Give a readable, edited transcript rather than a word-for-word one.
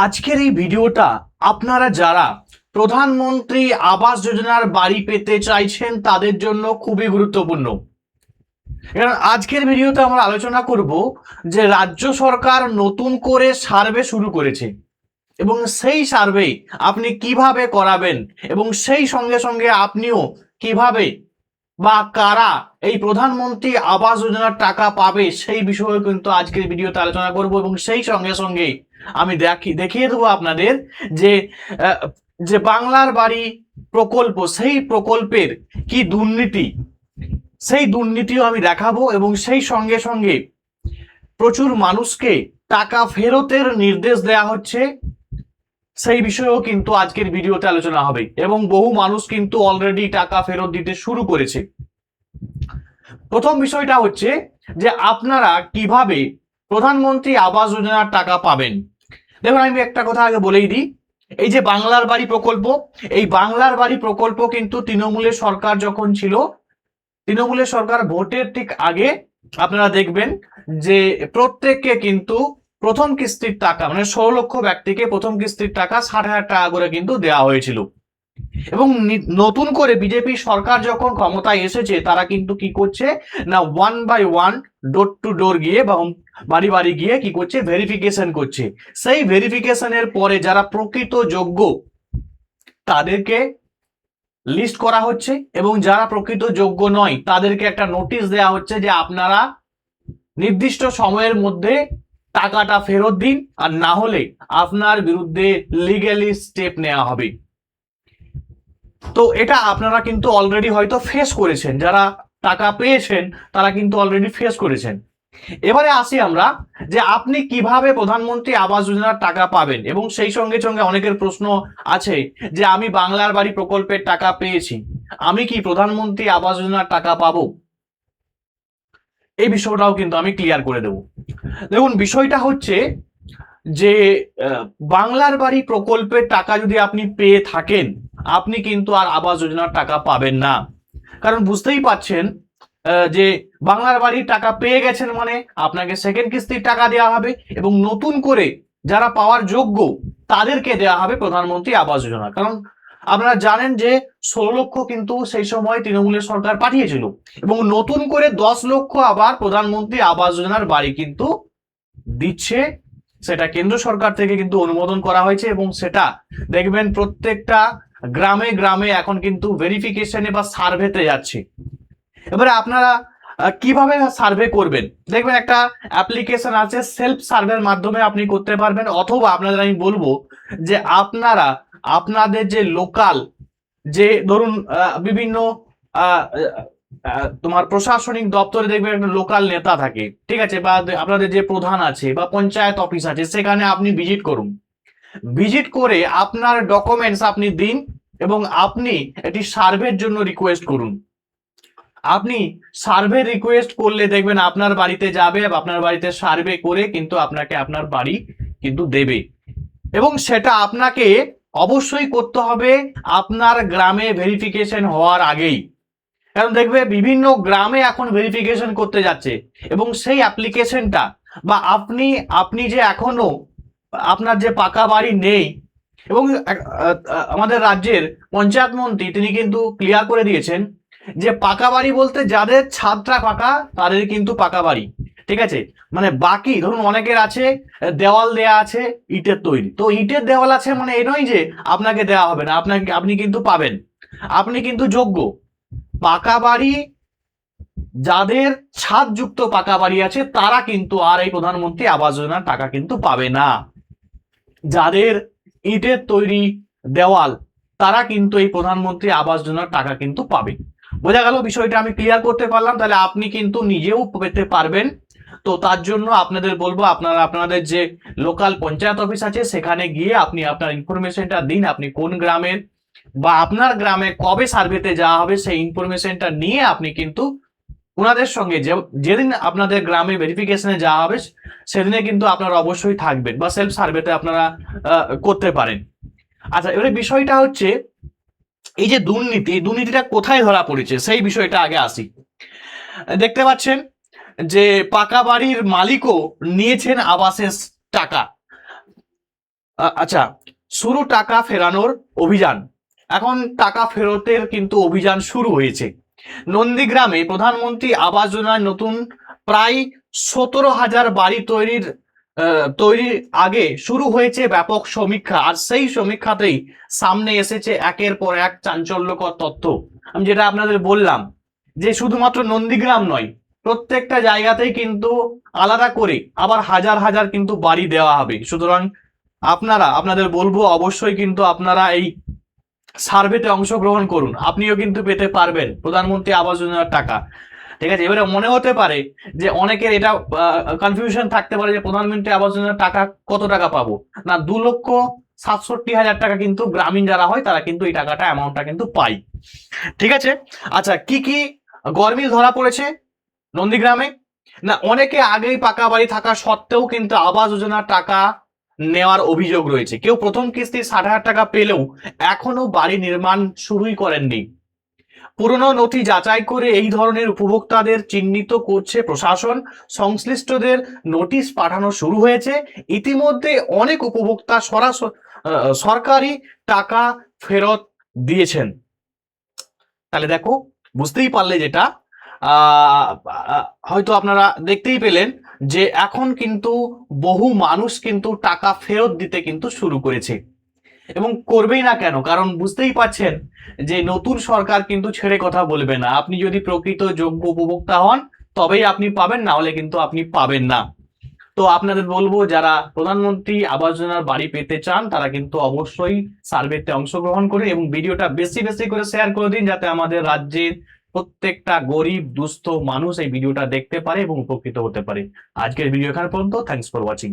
আজকের এই ভিডিওটা আপনারা যারা প্রধানমন্ত্রী আবাস যোজনার বাড়ি পেতে চাইছেন তাদের জন্য খুবই গুরুত্বপূর্ণ। কারণ আজকের ভিডিওতে আমরা আলোচনা করব যে রাজ্য সরকার নতুন করে সার্ভে শুরু করেছে এবং সেই সার্ভে আপনি কিভাবে করাবেন এবং সেই সঙ্গে সঙ্গে আপনিও কিভাবে বা কারা এই প্রধানমন্ত্রী আবাস যোজনার টাকা পাবে সেই বিষয়ে কিন্তু আজকের ভিডিওতে আলোচনা করব এবং সেই সঙ্গে সঙ্গে আমি দেখিয়ে দেবো আপনাদের যে আহ, যে বাংলার বাড়ি প্রকল্প সেই প্রকল্পের কি দুর্নীতি সেই দুর্নীতিও আমি দেখাবো এবং সেই সঙ্গে সঙ্গে প্রচুর মানুষকে টাকা ফেরতের নির্দেশ দেয়া হচ্ছে সেই বিষয়েও কিন্তু আজকের ভিডিওতে আলোচনা হবে এবং বহু মানুষ কিন্তু অলরেডি টাকা ফেরত দিতে শুরু করেছে। প্রথম বিষয়টা হচ্ছে যে আপনারা কিভাবে প্রধানমন্ত্রী আবাস যোজনার টাকা পাবেন। দেখুন, আমি একটা কথা আগে বলেই দিই, এই যে বাংলার বাড়ি প্রকল্প, এই বাংলার বাড়ি প্রকল্প কিন্তু তৃণমূলের সরকার যখন ছিল, তৃণমূলের সরকার ভোটের ঠিক আগে আপনারা দেখবেন যে প্রত্যেককে কিন্তু প্রথম কিস্তির টাকা মানে 16 লক্ষ ব্যক্তিকে প্রথম কিস্তির টাকা 60,000 টাকা করে কিন্তু দেওয়া হয়েছিল। এবং নতুন করে বিজেপি সরকার যখন ক্ষমতায় এসেছে তারা কিন্তু কি করছে না, 1 বাই 1 ডোর টু ডোর গিয়ে বা বাড়ি বাড়ি গিয়ে কি করছে, ভেরিফিকেশন করছে। সেই ভেরিফিকেশনের পরে যারা প্রকৃত যোগ্য তাদেরকে লিস্ট করা হচ্ছে এবং যারা প্রকৃত যোগ্য নয় তাদেরকে একটা নোটিশ দেওয়া হচ্ছে যে আপনারা নির্দিষ্ট সময়ের মধ্যে টাকাটা ফেরত দিন, আর না হলে আপনার বিরুদ্ধে লিগ্যালি স্টেপ নেওয়া হবে। তো এটা আপনারা কিন্তু অলরেডি হয়তো ফেস করেছেন, যারা টাকা পেয়েছেন তারা কিন্তু অলরেডি ফেস করেছেন। এবারে আসি আমরা যে আপনি কিভাবে প্রধানমন্ত্রী আবাস যোজনার টাকা পাবেন এবং সেই সঙ্গে সঙ্গে অনেকের প্রশ্ন আছে যে আমি বাংলার বাড়ি প্রকল্পের টাকা পেয়েছি, আমি কি প্রধানমন্ত্রী আবাস যোজনার টাকা পাবো? এই বিষয়টাও কিন্তু আমি ক্লিয়ার করে দেব। দেখুন, বিষয়টা হচ্ছে যে বাংলার বাড়ি প্রকল্পের টাকা যদি আপনি পেয়ে থাকেন আপনি কিন্তু আর আবাস যোজনার টাকা পাবেন না। কারণ বুঝতেই পাচ্ছেন যে বাংলার বাড়ির টাকা পেয়ে গেছেন মানে আপনাকে সেকেন্ড কিস্তির টাকা দেওয়া হবে এবং নতুন করে যারা পাওয়ার যোগ্য তাদেরকে দেওয়া হবে প্রধানমন্ত্রী আবাস যোজনা। কারণ আপনারা জানেন যে 16 লক্ষ কিন্তু সেই সময় তৃণমূলের সরকার পাঠিয়েছিল এবং নতুন করে 10 লক্ষ আবার প্রধানমন্ত্রী আবাস যোজনার বাড়ি কিন্তু দিচ্ছে। সেটা কেন্দ্র সরকার থেকে কিন্তু অনুমোদন করা হয়েছে এবং সেটা দেখবেন প্রত্যেকটা গ্রামে গ্রামে এখন কিন্তু ভেরিফিকেশনে বা সার্ভেতে যাচ্ছে। এবারে আপনারা কিভাবে সার্ভে করবেন, দেখবেন একটা অ্যাপ্লিকেশন আছে, সেলফ সার্ভের মাধ্যমে আপনি করতে পারবেন, অথবা আপনাদের আমি বলবো যে আপনারা আপনাদের যে লোকাল যে ধরুন বিভিন্ন তোমার প্রশাসনিক দপ্তরে দেখবেন একটা লোকাল নেতা থাকে, ঠিক আছে, বা আপনাদের যে প্রধান আছে বা পঞ্চায়েত অফিস আছে সেখানে আপনি ভিজিট করুন। ভিজিট করে আপনার ডকুমেন্টস আপনি দিন এবং আপনি একটি সার্ভের জন্য রিকোয়েস্ট করুন। আপনি সার্ভে রিকোয়েস্ট করলে দেখবেন আপনার বাড়িতে যাবে, আপনার বাড়িতে সার্ভে করে কিন্তু আপনাকে আপনার বাড়ি কিন্তু দেবে এবং সেটা আপনাকে অবশ্যই করতে হবে আপনার গ্রামে ভেরিফিকেশন হওয়ার আগেই। কারণ দেখবে বিভিন্ন গ্রামে এখন ভেরিফিকেশন করতে যাচ্ছে এবং সেই অ্যাপ্লিকেশনটা বা আপনি আপনি যে এখনো আপনার যে পাকা বাড়ি নেই এবং আমাদের রাজ্যের পঞ্চায়েত মন্ত্রী তিনি কিন্তু ক্লিয়ার করে দিয়েছেন যে পাকা বাড়ি বলতে যাদের ছাদটা পাকা তাদের কিন্তু পাকা বাড়ি, ঠিক আছে। মানে বাকি ধরুন অনেকের আছে দেওয়াল দেয়া আছে ইটের তৈরি, তো ইটের দেওয়াল আছে মানে এই নয় যে আপনাকে দেওয়া হবে না, আপনাকে আপনি কিন্তু পাবেন, আপনি কিন্তু যোগ্য। পাকা বাড়ি যাদের ছাদযুক্ত পাকা বাড়ি আছে তারা কিন্তু আর এই প্রধানমন্ত্রী আবাস যোজনার টাকা কিন্তু পাবে না। যাদের ইটের তৈরি দেওয়াল তারা কিন্তু এই প্রধানমন্ত্রী আবাস যোজনার টাকা কিন্তু পাবে। বোঝা গেল বিষয়টা, আমি ক্লিয়ার করতে পারলাম, তাহলে আপনি কিন্তু নিজেও পেতে পারবেন। তো তার জন্য আপনাদের বলবো আপনারা আপনাদের যে লোকাল পঞ্চায়েত অফিস আছে সেখানে গিয়ে আপনি আপনার ইনফরমেশনটা দিন, আপনি কোন গ্রামের বা আপনার গ্রামে কবে সার্ভেতে যাওয়া হবে সেই ইনফরমেশনটা নিয়ে আপনি কিন্তু ওনাদের সঙ্গে যেদিন আপনাদের গ্রামে ভেরিফিকেশনে যাওয়া হবে সেদিনে কিন্তু আপনারা অবশ্যই থাকবেন বা সেলফ সার্ভেতে আপনারা করতে পারেন। আচ্ছা, এবারে বিষয়টা হচ্ছে এই যে দুর্নীতি, এই দুর্নীতিটা কোথায় ধরা পড়েছে সেই বিষয়টা আগে আসি। দেখতে পাচ্ছেন যে পাকা বাড়ির মালিকও নিয়েছেন আবাসের টাকা। আচ্ছা, শুরু টাকা ফেরানোর অভিযান। এখন টাকা ফেরতের কিন্তু অভিযান শুরু হয়েছে। নন্দীগ্রামে প্রধানমন্ত্রী আবাস যোজনার নতুন প্রায় 17,000 বাড়ি তৈরির আগে শুরু হয়েছে ব্যাপক সমীক্ষা, আর সেই সমীক্ষাতেই সামনে এসেছে একের পর এক চাঞ্চল্যকর তথ্য। আমি যেটা আপনাদের বললাম যে শুধুমাত্র নন্দীগ্রাম নয়, প্রত্যেকটা জায়গাতেই কিন্তু আলাদা করে আবার হাজার হাজার কিন্তু বাড়ি দেওয়া হবে। সুতরাং আপনাদের বলবো অবশ্যই কিন্তু আপনারা এই সার্ভেতে অংশগ্রহণ করুন, আপনিও কিন্তু পেতে পারবেন প্রধানমন্ত্রী আবাস যোজনার টাকা। ঠিক আছে, এবারে মনে হতে পারে যে অনেকের এটা কনফিউশন থাকতে পারে যে প্রধানমন্ত্রী আবাস যোজনার টাকা কত টাকা পাবো। না, 2,67,000 টাকা কিন্তু গ্রামীণ যারা হয় তারা কিন্তু এই টাকাটা অ্যামাউন্টটা কিন্তু পায়। ঠিক আছে, আচ্ছা কি কি গরমিল ধরা পড়েছে নন্দীগ্রামে? না, অনেকে আগেই পাকা বাড়ি থাকা সত্ত্বেও কিন্তু আবাস যোজনার টাকা নেওয়ার অভিযোগ রয়েছে। কেউ প্রথম কিস্তি 60,000 টাকা পেলেও এখনো বাড়ি নির্মাণ শুরুই করেননি। পুরনো নথি যাচাই করে এই ধরনের উপভোক্তাদের চিহ্নিত করছে প্রশাসন। সংশ্লিষ্টদের নোটিশ পাঠানো শুরু হয়েছে। ইতিমধ্যে অনেক উপভোক্তা সরকারি টাকা ফেরত দিয়েছেন। তাহলে দেখো, বুঝতেই পারলে যেটা হয়তো আপনারা দেখতেই পেলেন যে এখন কিন্তু বহু মানুষ কিন্তু টাকা ফেরত দিতে কিন্তু শুরু করেছে, এবং করবেই না কেন, কারণ বুঝতেই পাচ্ছেন যে নতুন সরকার কিন্তু ছেড়ে কথা বলবে না। আপনি যদি প্রকৃত যোগ্য উপভোক্তা হন তবেই আপনি পাবেন, না হলে কিন্তু আপনি পাবেন না। তো আপনাদের বলবো যারা প্রধানমন্ত্রী আবাস যোজনার বাড়ি পেতে চান তারা কিন্তু অবশ্যই সার্ভেতে অংশগ্রহণ করে এবং ভিডিওটা বেশি বেশি করে শেয়ার করে দিন, যাতে আমাদের রাজ্যের প্রত্যেকটা গরিব দুস্থ মানুষ এই ভিডিওটা দেখতে পারে এবং উপকৃত হতে পারে। আজকের ভিডিও এখানে পর্যন্ত। Thanks for watching.